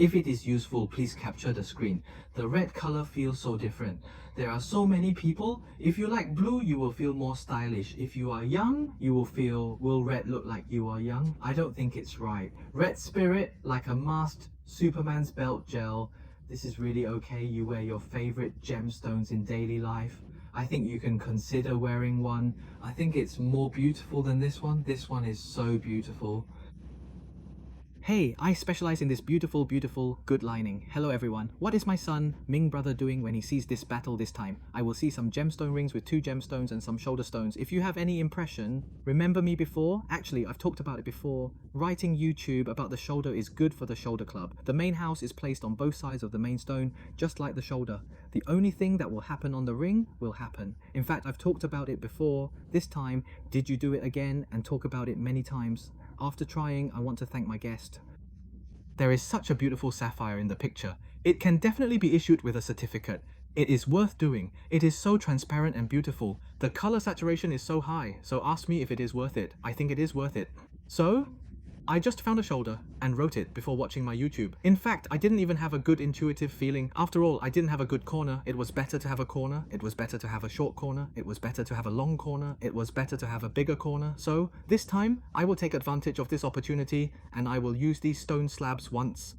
If it is useful, please capture the screen. The red color feels so different. There are so many people. If you like blue, you will feel more stylish. If you are young, you will feel, will red look like you are young? I don't think it's right. Red spirit, like a masked Superman's belt gel. This is really okay. You wear your favorite gemstones in daily life. I think you can consider wearing one. I think it's more beautiful than this one. This one is so beautiful. Hey, I specialize in this beautiful, good lining. Hello everyone. What is my son, Ming brother, doing when he sees this battle this time? I will see some gemstone rings with 2 gemstones and some shoulder stones. If you have any impression, remember me before? Actually, I've talked about it before. Writing YouTube about the shoulder is good for the shoulder club. The main house is placed on both sides of the main stone, just like the shoulder. The only thing that will happen on the ring will happen. In fact, I've talked about it before. This time, did you do it again? And talk about it many times. After trying, I want to thank my guest. There is such a beautiful sapphire in the picture. It can definitely be issued with a certificate. It is worth doing. It is so transparent and beautiful. The color saturation is so high, so ask me if it is worth it. I think it is worth it. So, I just found a shoulder and wrote it before watching my YouTube. In fact, I didn't even have a good intuitive feeling. After all, I didn't have a good corner. It was better to have a corner. It was better to have a short corner. It was better to have a long corner. It was better to have a bigger corner. So this time, I will take advantage of this opportunity and I will use these stone slabs once.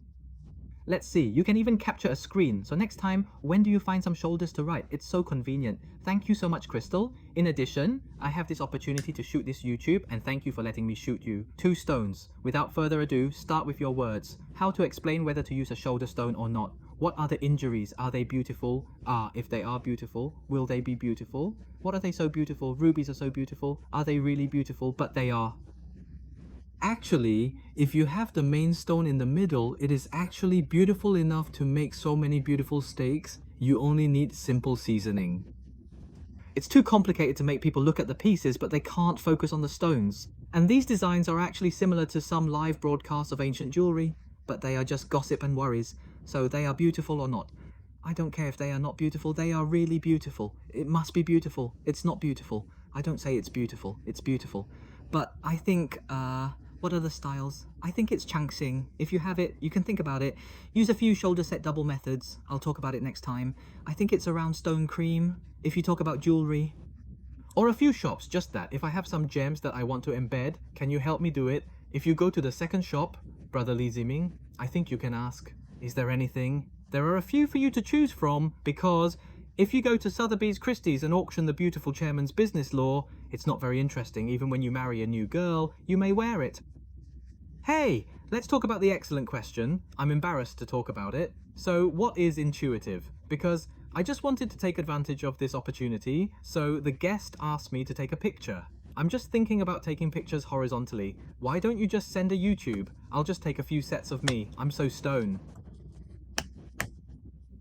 Let's see, you can even capture a screen. So next time, when do you find some shoulders to write? It's so convenient. Thank you so much, Crystal. In addition, I have this opportunity to shoot this YouTube and thank you for letting me shoot you. 2 stones. Without further ado, start with your words. How to explain whether to use a shoulder stone or not. What are the injuries? Are they beautiful? If they are beautiful, will they be beautiful? What are they so beautiful? Rubies are so beautiful. Are they really beautiful? But they are. Actually, if you have the main stone in the middle, it is actually beautiful enough to make so many beautiful steaks. You only need simple seasoning. It's too complicated to make people look at the pieces, but they can't focus on the stones. And these designs are actually similar to some live broadcasts of ancient jewelry, but they are just gossip and worries. So they are beautiful or not. I don't care if they are not beautiful, they are really beautiful. It must be beautiful. It's not beautiful. I don't say it's beautiful, it's beautiful. But I think, what are the styles? I think it's Changsing. If you have it, you can think about it. Use a few shoulder set double methods. I'll talk about it next time. I think it's around stone cream, if you talk about jewelry. Or a few shops, just that. If I have some gems that I want to embed, can you help me do it? If you go to the second shop, Brother Li Ziming, I think you can ask, is there anything? There are a few for you to choose from, because if you go to Sotheby's Christie's and auction the beautiful chairman's business law, it's not very interesting. Even when you marry a new girl, you may wear it. Hey, let's talk about the excellent question. I'm embarrassed to talk about it. So what is intuitive? Because I just wanted to take advantage of this opportunity, so the guest asked me to take a picture. I'm just thinking about taking pictures horizontally. Why don't you just send a YouTube? I'll just take a few sets of me. I'm so stone.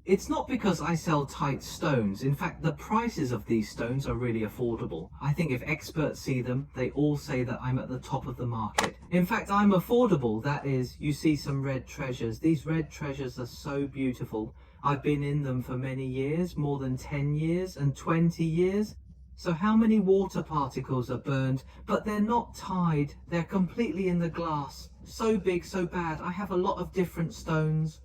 It's not because I sell tight stones. In fact, the prices of these stones are really affordable. I think if experts see them, they all say that I'm at the top of the market. In fact, I'm affordable. That is, you see some red treasures. These red treasures are so beautiful. I've been in them for many years, more than 10 years and 20 years. So how many water particles are burned? But they're not tied. They're completely in the glass. So big, so bad. I have a lot of different stones.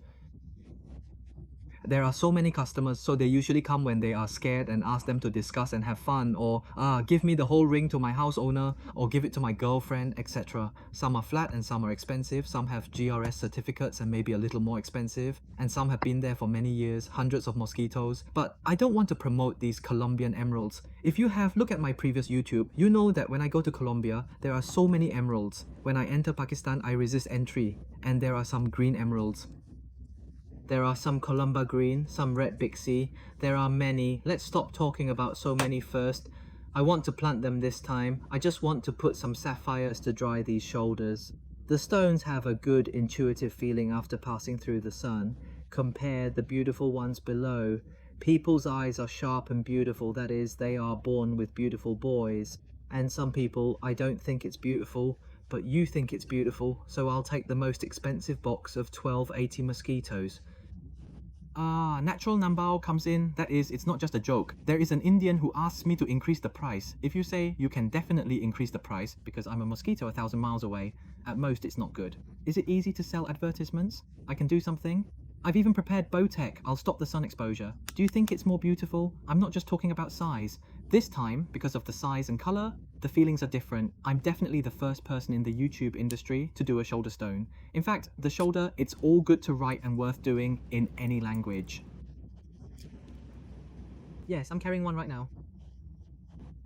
There are so many customers, so they usually come when they are scared and ask them to discuss and have fun, or give me the whole ring to my house owner, or give it to my girlfriend, etc. Some are flat and some are expensive, some have GRS certificates and maybe a little more expensive, and some have been there for many years, hundreds of mosquitoes. But I don't want to promote these Colombian emeralds. If you have looked at my previous YouTube, you know that when I go to Colombia, there are so many emeralds. When I enter Pakistan, I resist entry, and there are some green emeralds. There are some Columba green, some red Bixie. There are many. Let's stop talking about so many first. I want to plant them this time. I just want to put some sapphires to dry these shoulders. The stones have a good intuitive feeling after passing through the sun. Compare the beautiful ones below. People's eyes are sharp and beautiful, that is, they are born with beautiful boys. And some people, I don't think it's beautiful, but you think it's beautiful, so I'll take the most expensive box of 1280 mosquitoes. Natural Nambao comes in. That is, it's not just a joke. There is an Indian who asks me to increase the price. If you say you can definitely increase the price because I'm a mosquito 1,000 miles away, at most it's not good. Is it easy to sell advertisements? I can do something? I've even prepared Bowtech. I'll stop the sun exposure. Do you think it's more beautiful? I'm not just talking about size. This time, because of the size and color, the feelings are different. I'm definitely the first person in the YouTube industry to do a shoulder stone. In fact, the shoulder, it's all good to write and worth doing in any language. Yes, I'm carrying one right now.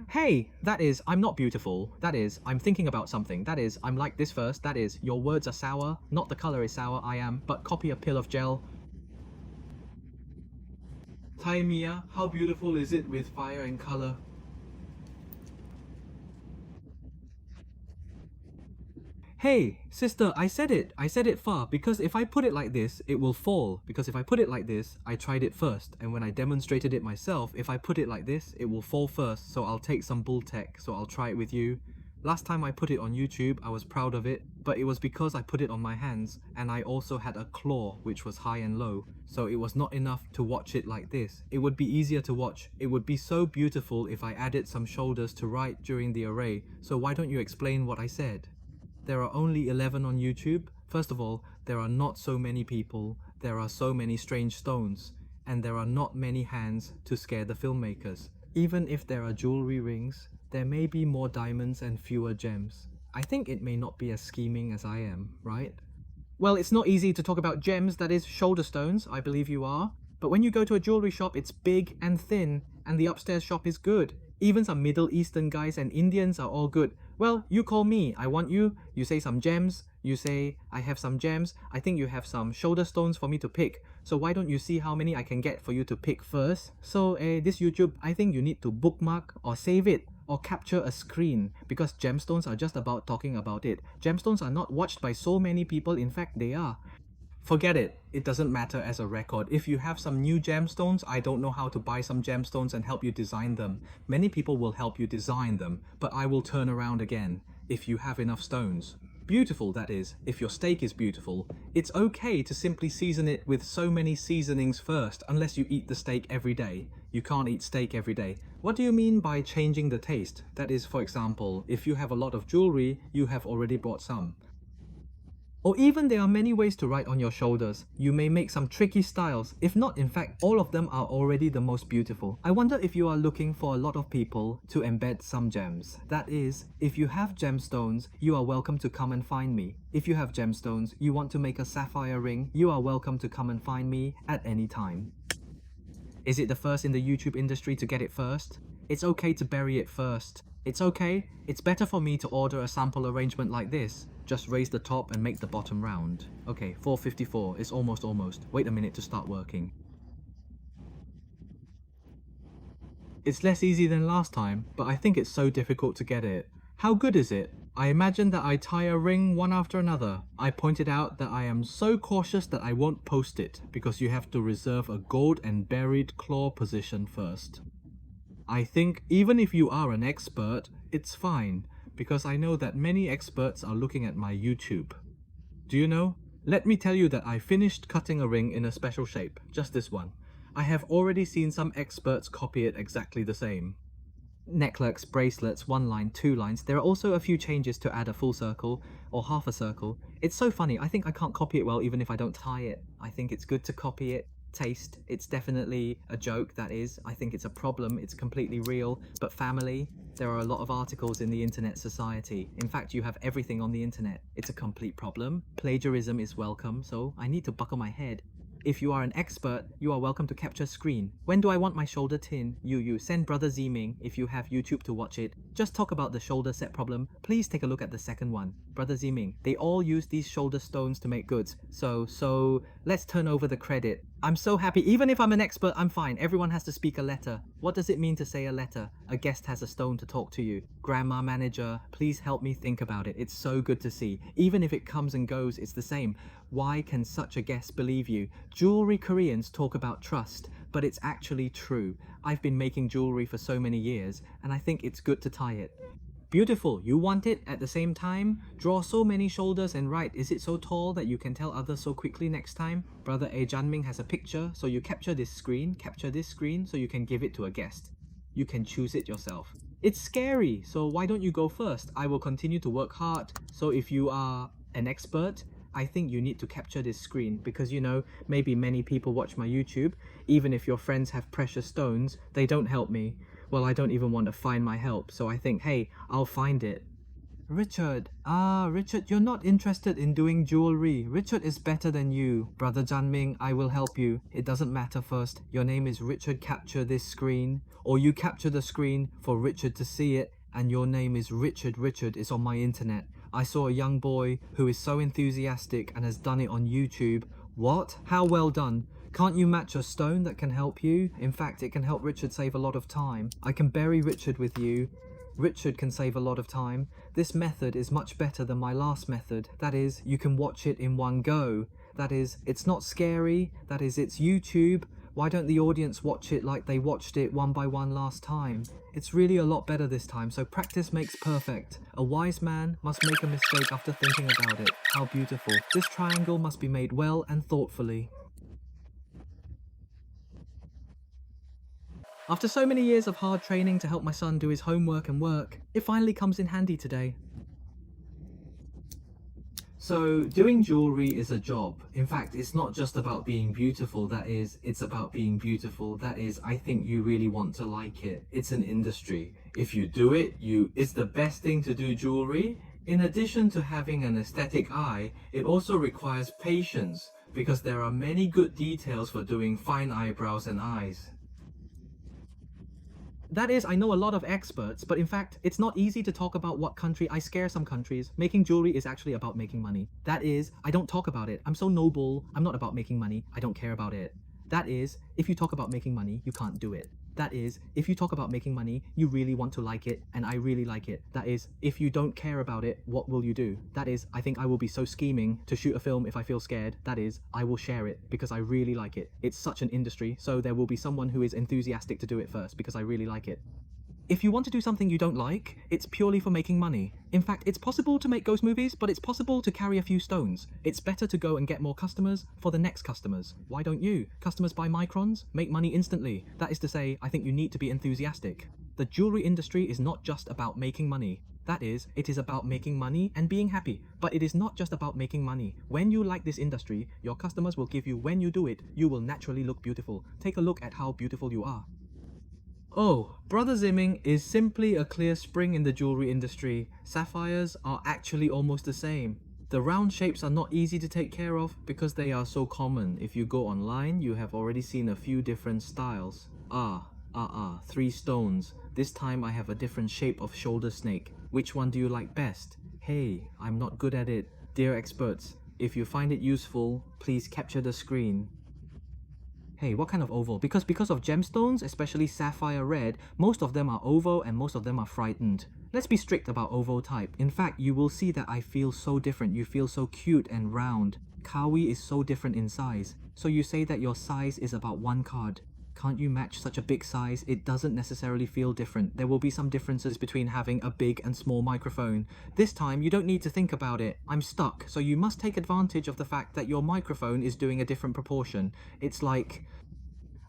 Hey, that is, I'm not beautiful. That is, I'm thinking about something. That is, I'm like this first. That is, your words are sour. Not the color is sour, I am, but copy a pill of gel. Thai Mia, how beautiful is it with fire and color? Hey, sister, I said it far, because if I put it like this, it will fall. Because if I put it like this, I tried it first, and when I demonstrated it myself, if I put it like this, it will fall first, so I'll take some bull tech, so I'll try it with you. Last time I put it on YouTube, I was proud of it, but it was because I put it on my hands, and I also had a claw, which was high and low, so it was not enough to watch it like this. It would be easier to watch. It would be so beautiful if I added some shoulders to write during the array, so why don't you explain what I said? There are only 11 on YouTube. First of all, there are not so many people, there are so many strange stones, and there are not many hands to scare the filmmakers. Even if there are jewelry rings, there may be more diamonds and fewer gems. I think it may not be as scheming as I am, right? Well, it's not easy to talk about gems, that is, shoulder stones, I believe you are. But when you go to a jewelry shop, it's big and thin, and the upstairs shop is good. Even some Middle Eastern guys and Indians are all good. Well, you call me, I want you. You say some gems. You say, I have some gems. I think you have some shoulder stones for me to pick. So why don't you see how many I can get for you to pick first? So this YouTube, I think you need to bookmark or save it or capture a screen, because gemstones are just about talking about it. Gemstones are not watched by so many people, in fact they are. Forget it, it doesn't matter as a record. If you have some new gemstones, I don't know how to buy some gemstones and help you design them. Many people will help you design them, but I will turn around again if you have enough stones. Beautiful, that is, if your steak is beautiful. It's okay to simply season it with so many seasonings first, unless you eat the steak every day. You can't eat steak every day. What do you mean by changing the taste? That is, for example, if you have a lot of jewelry, you have already bought some. Or even there are many ways to write on your shoulders. You may make some tricky styles. If not, in fact, all of them are already the most beautiful. I wonder if you are looking for a lot of people to embed some gems. That is, if you have gemstones, you are welcome to come and find me. If you have gemstones, you want to make a sapphire ring, you are welcome to come and find me at any time. Is it the first in the YouTube industry to get it first? It's okay to bury it first. It's okay. It's better for me to order a sample arrangement like this. Just raise the top and make the bottom round. Okay, 454. It's almost. Wait a minute to start working. It's less easy than last time, but I think it's so difficult to get it. How good is it? I imagine that I tie a ring one after another. I pointed out that I am so cautious that I won't post it, because you have to reserve a gold and buried claw position first. I think even if you are an expert, it's fine, because I know that many experts are looking at my YouTube. Do you know? Let me tell you that I finished cutting a ring in a special shape, just this one. I have already seen some experts copy it exactly the same. Necklaces, bracelets, 1 line, 2 lines. There are also a few changes to add a full circle or half a circle. It's so funny, I think I can't copy it well even if I don't tie it. I think it's good to copy it. Taste, it's definitely a joke, that is. I think it's a problem, it's completely real. But family, there are a lot of articles in the internet society. In fact, you have everything on the internet. It's a complete problem. Plagiarism is welcome, so I need to buckle my head. If you are an expert, you are welcome to capture screen. When do I want my shoulder tin? You send Brother Ziming if you have YouTube to watch it. Just talk about the shoulder set problem. Please take a look at the second one. Brother Ziming, they all use these shoulder stones to make goods. So let's turn over the credit. I'm so happy. Even if I'm an expert, I'm fine. Everyone has to speak a letter. What does it mean to say a letter? A guest has a stone to talk to you. Grandma manager, please help me think about it. It's so good to see. Even if it comes and goes, it's the same. Why can such a guest believe you? Jewelry Koreans talk about trust, but it's actually true. I've been making jewelry for so many years, and I think it's good to tie it. Beautiful. You want it at the same time? Draw so many shoulders and write, is it so tall that you can tell others so quickly next time? Brother A Janming has a picture, so you capture this screen so you can give it to a guest. You can choose it yourself. It's scary, so why don't you go first? I will continue to work hard. So if you are an expert, I think you need to capture this screen because you know, maybe many people watch my YouTube. Even if your friends have precious stones, they don't help me. Well, I don't even want to find my help, so I think, hey, I'll find it. Richard. Richard, you're not interested in doing jewelry. Richard is better than you. Brother Janming, I will help you. It doesn't matter first. Your name is Richard, capture this screen. Or you capture the screen for Richard to see it, and your name is Richard. Richard is on my internet. I saw a young boy who is so enthusiastic and has done it on YouTube. What? How well done. Can't you match a stone that can help you? In fact, it can help Richard save a lot of time. I can bury Richard with you. Richard can save a lot of time. This method is much better than my last method. That is, you can watch it in one go. That is, it's not scary. That is, it's YouTube. Why don't the audience watch it like they watched it one by one last time? It's really a lot better this time, so practice makes perfect. A wise man must make a mistake after thinking about it. How beautiful. This triangle must be made well and thoughtfully. After so many years of hard training to help my son do his homework and work, it finally comes in handy today. So, doing jewelry is a job. In fact, it's not just about being beautiful, that is, it's about being beautiful. That is, I think you really want to like it. It's an industry. If you do it, it's the best thing to do jewelry. In addition to having an aesthetic eye, it also requires patience because there are many good details for doing fine eyebrows and eyes. That is, I know a lot of experts, but in fact, it's not easy to talk about what country. I scare some countries. Making jewelry is actually about making money. That is, I don't talk about it. I'm so noble. I'm not about making money. I don't care about it. That is, if you talk about making money, you can't do it. That is, if you talk about making money, you really want to like it, and I really like it. That is, if you don't care about it, what will you do? That is, I think I will be so scheming to shoot a film if I feel scared. That is, I will share it because I really like it. It's such an industry, so there will be someone who is enthusiastic to do it first because I really like it. If you want to do something you don't like, it's purely for making money. In fact, it's possible to make ghost movies, but it's possible to carry a few stones. It's better to go and get more customers for the next customers. Why don't you? Customers buy microns, make money instantly. That is to say, I think you need to be enthusiastic. The jewelry industry is not just about making money. That is, it is about making money and being happy. But it is not just about making money. When you like this industry, your customers will give you, when you do it, you will naturally look beautiful. Take a look at how beautiful you are. Oh, Brother Zimming is simply a clear spring in the jewelry industry. Sapphires are actually almost the same. The round shapes are not easy to take care of because they are so common. If you go online, you have already seen a few different styles. 3 stones. This time I have a different shape of shoulder snake. Which one do you like best? Hey, I'm not good at it. Dear experts, if you find it useful, please capture the screen. Hey, what kind of oval? Because of gemstones, especially sapphire red, most of them are oval and most of them are frightened. Let's be strict about oval type. In fact, you will see that I feel so different. You feel so cute and round. Kawi is so different in size. So you say that your size is about 1 card. Can't you match such a big size? It doesn't necessarily feel different. There will be some differences between having a big and small microphone. This time, you don't need to think about it. I'm stuck, so you must take advantage of the fact that your microphone is doing a different proportion. It's like...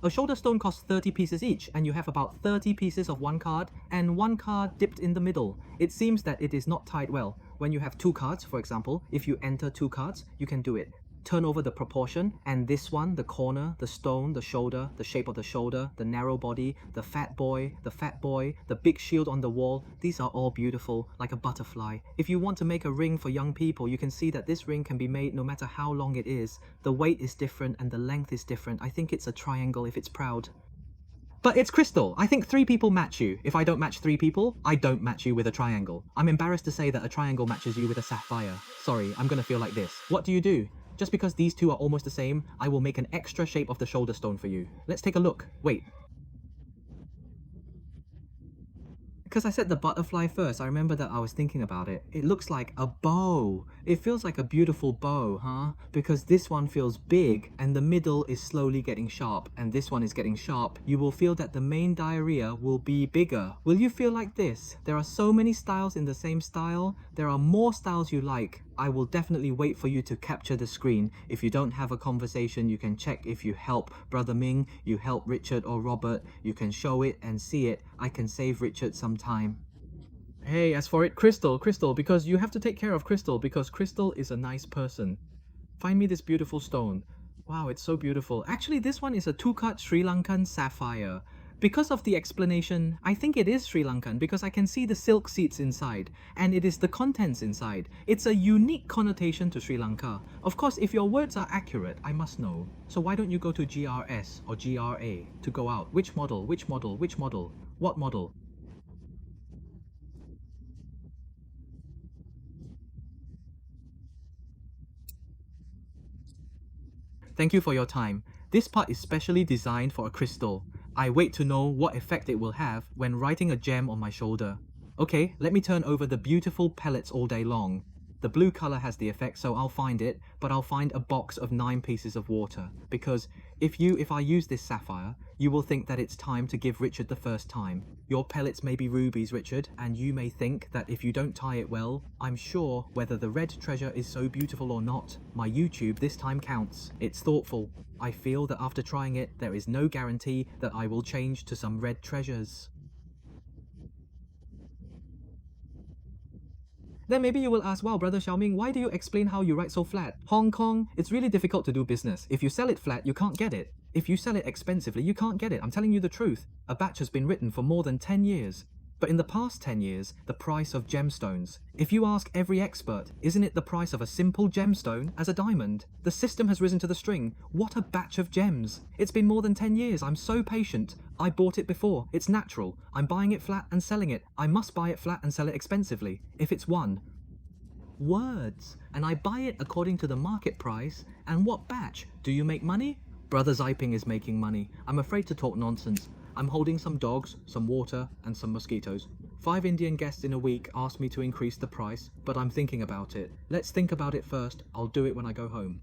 a shoulder stone costs 30 pieces each, and you have about 30 pieces of 1 card, and 1 card dipped in the middle. It seems that it is not tied well. When you have 2 cards, for example, if you enter 2 cards, you can do it. Turn over the proportion, and this one, the corner, the stone, the shoulder, the shape of the shoulder, the narrow body, the fat boy, the big shield on the wall, these are all beautiful, like a butterfly. If you want to make a ring for young people, you can see that this ring can be made no matter how long it is. The weight is different and the length is different. I think it's a triangle if it's proud. But it's crystal. I think 3 people match you. If I don't match 3 people, I don't match you with a triangle. I'm embarrassed to say that a triangle matches you with a sapphire. Sorry, I'm gonna feel like this. What do you do? Just because these 2 are almost the same, I will make an extra shape of the shoulder stone for you. Let's take a look. Wait. Because I said the butterfly first, I remember that I was thinking about it. It looks like a bow. It feels like a beautiful bow, huh? Because this one feels big and the middle is slowly getting sharp and this one is getting sharp. You will feel that the main diarrhea will be bigger. Will you feel like this? There are so many styles in the same style. There are more styles you like. I will definitely wait for you to capture the screen. If you don't have a conversation, you can check if you help Brother Ming, you help Richard or Robert. You can show it and see it. I can save Richard some time. Hey, as for it, Crystal, because you have to take care of Crystal because Crystal is a nice person. Find me this beautiful stone. Wow, it's so beautiful. Actually, this one is a 2-cut Sri Lankan sapphire. Because of the explanation, I think it is Sri Lankan because I can see the silk seeds inside and it is the contents inside. It's a unique connotation to Sri Lanka. Of course, if your words are accurate, I must know. So why don't you go to GRS or GRA to go out? Which model? Which model? Which model? What model? Thank you for your time. This part is specially designed for a crystal. I wait to know what effect it will have when writing a gem on my shoulder. Okay, let me turn over the beautiful pellets all day long. The blue color has the effect, so I'll find it, but I'll find a box of 9 pieces of water. Because if I use this sapphire, you will think that it's time to give Richard the first time. Your pellets may be rubies, Richard, and you may think that if you don't tie it well, I'm sure whether the red treasure is so beautiful or not, my YouTube this time counts. It's thoughtful. I feel that after trying it, there is no guarantee that I will change to some red treasures. Then maybe you will ask, wow, Brother Xiaoming, why do you explain how you write so flat? Hong Kong, it's really difficult to do business. If you sell it flat, you can't get it. If you sell it expensively, you can't get it. I'm telling you the truth. A batch has been written for more than 10 years. But in the past 10 years, the price of gemstones. If you ask every expert, isn't it the price of a simple gemstone as a diamond? The system has risen to the string. What a batch of gems. It's been more than 10 years. I'm so patient. I bought it before. It's natural. I'm buying it flat and selling it. I must buy it flat and sell it expensively. If it's one. Words. And I buy it according to the market price. And what batch? Do you make money? Brother Ziping is making money. I'm afraid to talk nonsense. I'm holding some dogs, some water, and some mosquitoes. 5 Indian guests in a week asked me to increase the price, but I'm thinking about it. Let's think about it first. I'll do it when I go home.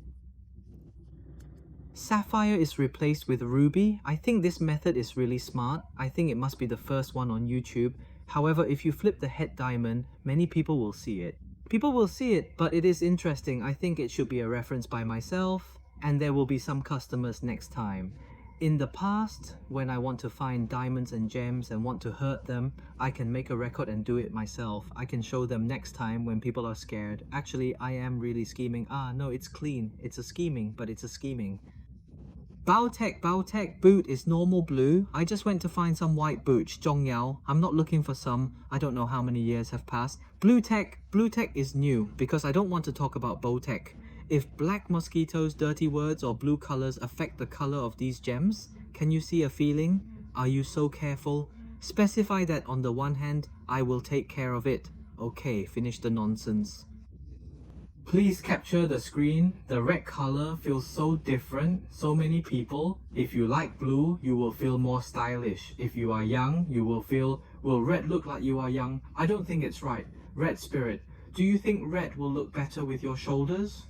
Sapphire is replaced with ruby. I think this method is really smart. I think it must be the first one on YouTube. However, if you flip the head diamond, many people will see it. People will see it, but it is interesting. I think it should be a reference by myself, and there will be some customers next time. In the past, when I want to find diamonds and gems and want to hurt them, I can make a record and do it myself. I can show them next time when people are scared. Actually, I am really scheming. No, it's clean. It's a scheming, but it's a scheming. Baotek, boot is normal blue. I just went to find some white booch, Zhongyao. I'm not looking for some. I don't know how many years have passed. Blue tech is new because I don't want to talk about Bowtech. If black mosquitoes, dirty words, or blue colors affect the color of these gems, can you see a feeling? Are you so careful? Specify that on the one hand, I will take care of it. Okay, finish the nonsense. Please capture the screen. The red color feels so different. So many people. If you like blue, you will feel more stylish. If you are young, you will feel, will red look like you are young? I don't think it's right. Red spirit. Do you think red will look better with your shoulders?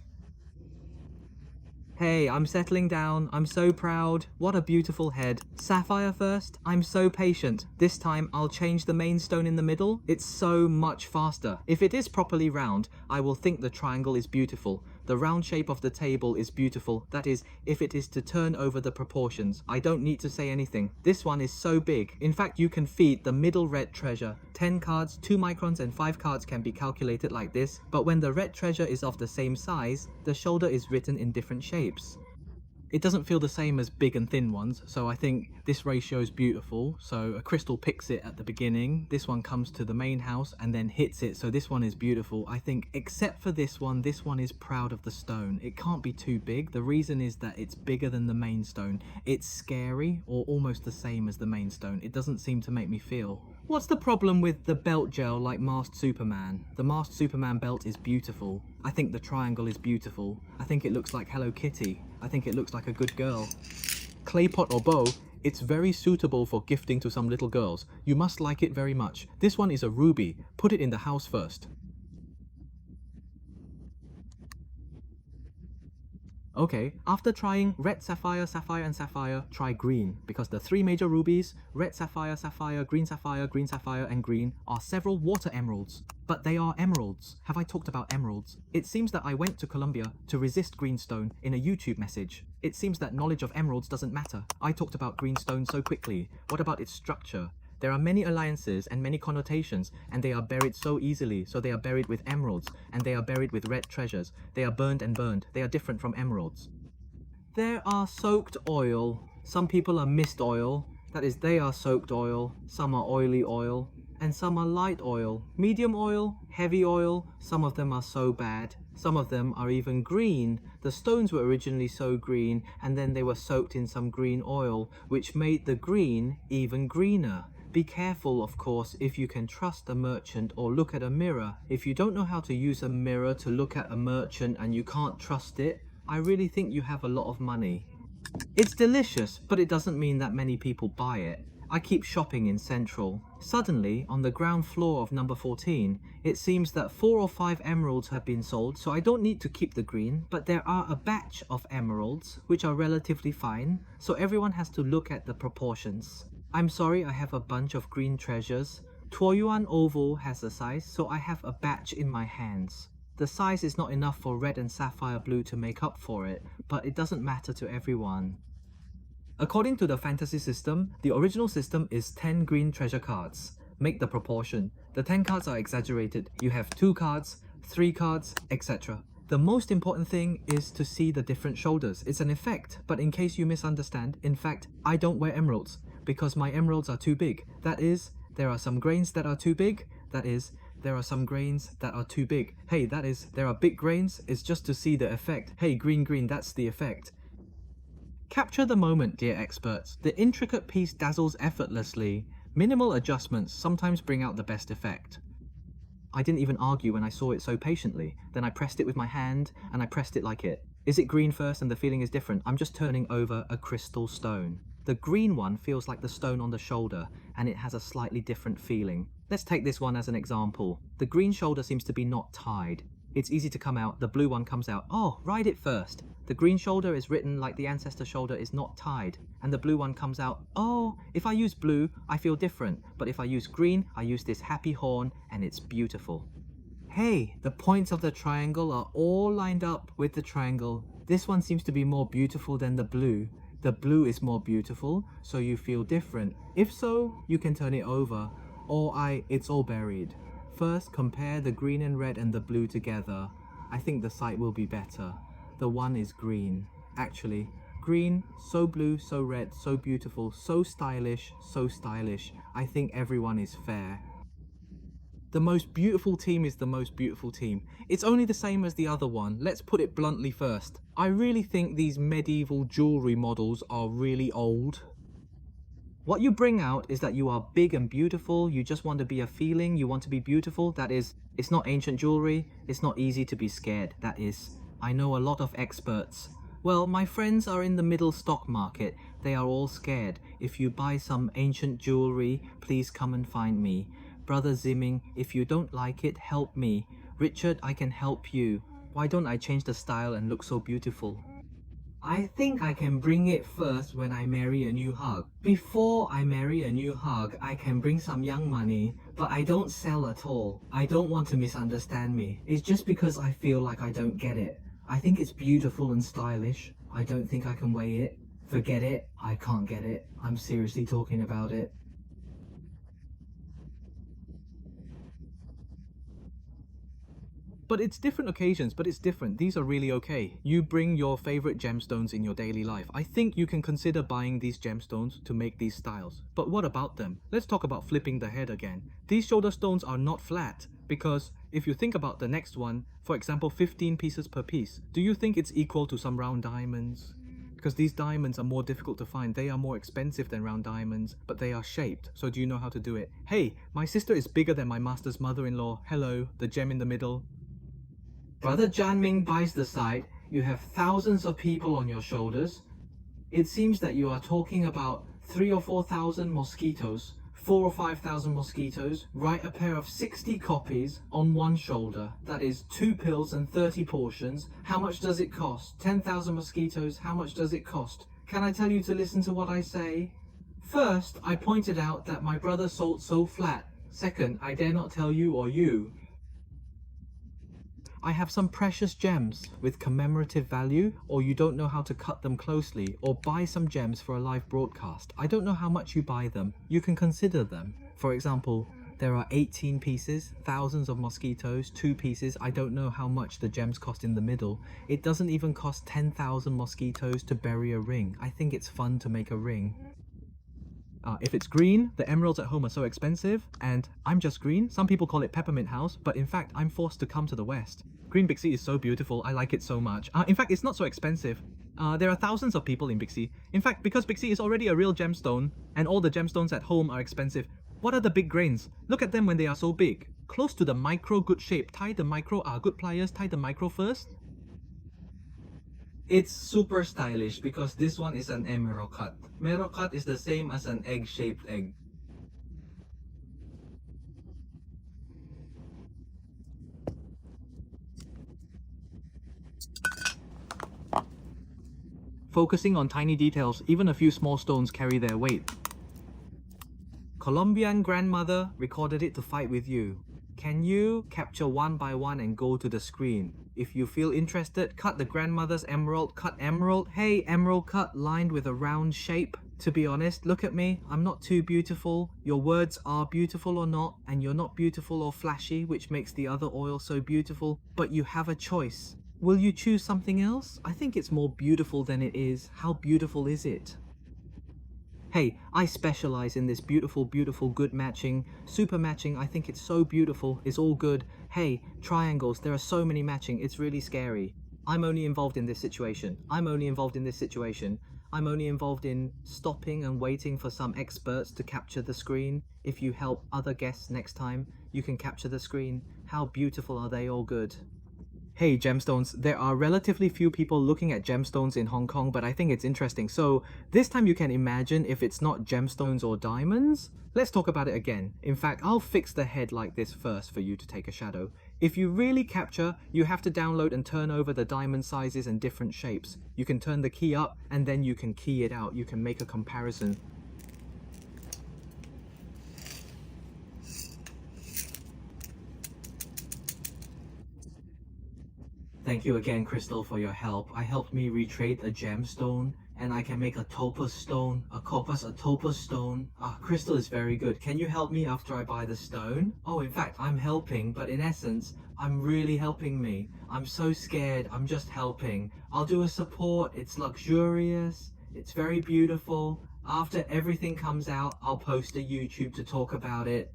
Hey, I'm settling down. I'm so proud. What a beautiful head. Sapphire first. I'm so patient. This time I'll change the main stone in the middle. It's so much faster. If it is properly round, I will think the triangle is beautiful. The round shape of the table is beautiful. That is, if it is to turn over the proportions. I don't need to say anything. This one is so big. In fact, you can feed the middle red treasure. 10 cards, 2 microns and 5 cards can be calculated like this. But when the red treasure is of the same size, the shoulder is written in different shapes. It doesn't feel the same as big and thin ones, so I think this ratio is beautiful. So a crystal picks it at the beginning, this one comes to the main house and then hits it, so this one is beautiful. I think except for this one is proud of the stone. It can't be too big. The reason is that it's bigger than the main stone. It's scary, or almost the same as the main stone. It doesn't seem to make me feel. What's the problem with the belt gel like Masked Superman? The Masked Superman belt is beautiful. I think the triangle is beautiful. I think it looks like Hello Kitty. I think it looks like a good girl. Clay pot or bow, It's very suitable for gifting to some little girls. You must like it very much. This one is a ruby. Put it in the house first. Okay, after trying red sapphire, sapphire and sapphire, try green, because the three major rubies, red sapphire, sapphire, green sapphire and green, are several water emeralds. But they are emeralds. Have I talked about emeralds? It seems that I went to Colombia to resist greenstone in a YouTube message. It seems that knowledge of emeralds doesn't matter. I talked about greenstone so quickly. What about its structure? There are many alliances and many connotations, and they are buried so easily. So they are buried with emeralds, and they are buried with red treasures. They are burned and burned. They are different from emeralds. There are soaked oil. Some people are mist oil. That is, they are soaked oil. Some are oily oil. And some are light oil. Medium oil, heavy oil. Some of them are so bad. Some of them are even green. The stones were originally so green, and then they were soaked in some green oil, which made the green even greener. Be careful, of course, if you can trust a merchant or look at a mirror. If you don't know how to use a mirror to look at a merchant and you can't trust it, I really think you have a lot of money. It's delicious, but it doesn't mean that many people buy it. I keep shopping in Central. Suddenly, on the ground floor of number 14, it seems that 4 or 5 emeralds have been sold, so I don't need to keep the green, but there are a batch of emeralds, which are relatively fine, so everyone has to look at the proportions. I'm sorry I have a bunch of green treasures. Tuoyuan Oval has a size, so I have a batch in my hands. The size is not enough for red and sapphire blue to make up for it, but it doesn't matter to everyone. According to the fantasy system, the original system is 10 green treasure cards. Make the proportion. The 10 cards are exaggerated. You have 2 cards, 3 cards, etc. The most important thing is to see the different shoulders. It's an effect, but in case you misunderstand, in fact, I don't wear emeralds because my emeralds are too big. That is, there are some grains that are too big. That is, there are some grains that are too big. Hey, that is, there are big grains. It's just to see the effect. Hey, green, green, that's the effect. Capture the moment, dear experts. The intricate piece dazzles effortlessly. Minimal adjustments sometimes bring out the best effect. I didn't even argue when I saw it so patiently. Then I pressed it with my hand, and I pressed it like it. Is it green first and the feeling is different? I'm just turning over a crystal stone. The green one feels like the stone on the shoulder, and it has a slightly different feeling. Let's take this one as an example. The green shoulder seems to be not tied. It's easy to come out. The blue one comes out. Oh, ride it first. The green shoulder is written like the ancestor shoulder is not tied, and the blue one comes out. Oh, if I use blue, I feel different, but if I use green, I use this happy horn, and it's beautiful. Hey, the points of the triangle are all lined up with the triangle. This one seems to be more beautiful than the blue. The blue is more beautiful, so you feel different. If so, you can turn it over, or it's all buried. First, compare the green and red and the blue together. I think the sight will be better. The one is green. Actually, green, so blue, so red, so beautiful, so stylish, so stylish. I think everyone is fair. The most beautiful team is the most beautiful team. It's only the same as the other one. Let's put it bluntly first. I really think these medieval jewelry models are really old. What you bring out is that you are big and beautiful. You just want to be a feeling. You want to be beautiful. That is, it's not ancient jewelry. It's not easy to be scared. That is, I know a lot of experts. Well, my friends are in the middle stock market. They are all scared. If you buy some ancient jewelry, please come and find me. Brother Zimming, if you don't like it, help me. Richard, I can help you. Why don't I change the style and look so beautiful? I think I can bring it first when I marry a new hug. Before I marry a new hug, I can bring some young money, but I don't sell at all. I don't want to misunderstand me. It's just because I feel like I don't get it. I think it's beautiful and stylish. I don't think I can weigh it. Forget it. I can't get it. I'm seriously talking about it. But it's different occasions, but it's different. These are really okay. You bring your favorite gemstones in your daily life. I think you can consider buying these gemstones to make these styles. But what about them? Let's talk about flipping the head again. These shoulder stones are not flat because if you think about the next one, for example, 15 pieces per piece, do you think it's equal to some round diamonds? Because these diamonds are more difficult to find. They are more expensive than round diamonds, but they are shaped. So do you know how to do it? Hey, my sister is bigger than my master's mother-in-law. Hello, the gem in the middle. Brother Janming buys the site. You have thousands of people on your shoulders. It seems that you are talking about 3 or 4,000 mosquitoes, 4 or 5,000 mosquitoes, write a pair of 60 copies on one shoulder. That is 2 pills and 30 portions. How much does it cost? 10,000 mosquitoes, how much does it cost? Can I tell you to listen to what I say? First, I pointed out that my brother sold so flat. Second, I dare not tell you or you. I have some precious gems with commemorative value, or you don't know how to cut them closely, or buy some gems for a live broadcast. I don't know how much you buy them. You can consider them. For example, there are 18 pieces, thousands of mosquitoes, 2 pieces. I don't know how much the gems cost in the middle. It doesn't even cost 10,000 mosquitoes to bury a ring. I think it's fun to make a ring. If it's green, the emeralds at home are so expensive, and I'm just green. Some people call it Peppermint House, but in fact, I'm forced to come to the West. Green Big C is so beautiful, I like it so much. In fact, it's not so expensive. There are thousands of people in Big C. In fact, because Big C is already a real gemstone, and all the gemstones at home are expensive, what are the big grains? Look at them when they are so big. Close to the micro good shape. Tie the micro, good pliers, tie the micro first. It's super stylish because this one is an emerald cut. Emerald cut is the same as an egg-shaped egg. Focusing on tiny details, even a few small stones carry their weight. Colombian grandmother recorded it to fight with you. Can you capture one by one and go to the screen? If you feel interested, cut the grandmother's emerald, cut emerald. Hey, emerald cut lined with a round shape. To be honest, look at me. I'm not too beautiful. Your words are beautiful or not, and you're not beautiful or flashy, which makes the other oil so beautiful. But you have a choice. Will you choose something else? I think it's more beautiful than it is. How beautiful is it? Hey, I specialize in this beautiful, good matching. Super matching, I think it's so beautiful. It's all good. Hey, triangles, there are so many matching. It's really scary. I'm only involved in this situation. I'm only involved in stopping and waiting for some experts to capture the screen. If you help other guests next time, you can capture the screen. How beautiful are they all good? Hey gemstones, there are relatively few people looking at gemstones in Hong Kong, but I think it's interesting. So this time you can imagine if it's not gemstones or diamonds. Let's talk about it again. In fact, I'll fix the head like this first for you to take a shadow. If you really capture, you have to download and turn over the diamond sizes and different shapes. You can turn the key up and then you can key it out. You can make a comparison. Thank you again, Crystal, for your help. I helped me recreate a gemstone, and I can make a topaz stone, a topaz stone. Crystal is very good. Can you help me after I buy the stone? Oh, in fact, I'm helping, but in essence, I'm really helping me. I'm so scared, I'm just helping. I'll do a support, it's luxurious, it's very beautiful. After everything comes out, I'll post to YouTube to talk about it.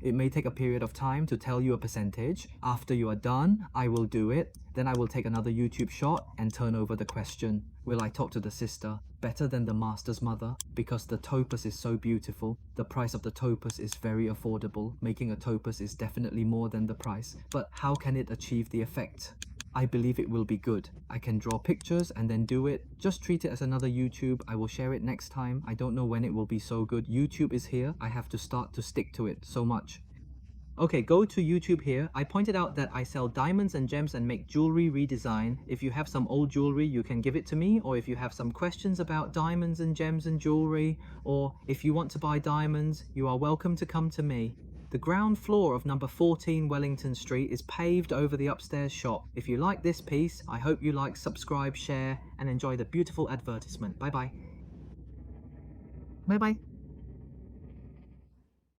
It may take a period of time to tell you a percentage. After you are done, I will do it. Then I will take another YouTube shot and turn over the question. Will I talk to the sister? Better than the master's mother? Because the topaz is so beautiful. The price of the topaz is very affordable. Making a topaz is definitely more than the price. But how can it achieve the effect? I believe it will be good. I can draw pictures and then do it. Just treat it as another YouTube. I will share it next time. I don't know when it will be so good. YouTube is here. I have to start to stick to it so much. Okay, go to YouTube here. I pointed out that I sell diamonds and gems and make jewelry redesign. If you have some old jewelry, you can give it to me. Or if you have some questions about diamonds and gems and jewelry, or if you want to buy diamonds, you are welcome to come to me. The ground floor of number 14 Wellington Street is paved over the upstairs shop. If you like this piece, I hope you like, subscribe, share, and enjoy the beautiful advertisement. Bye bye. Bye bye.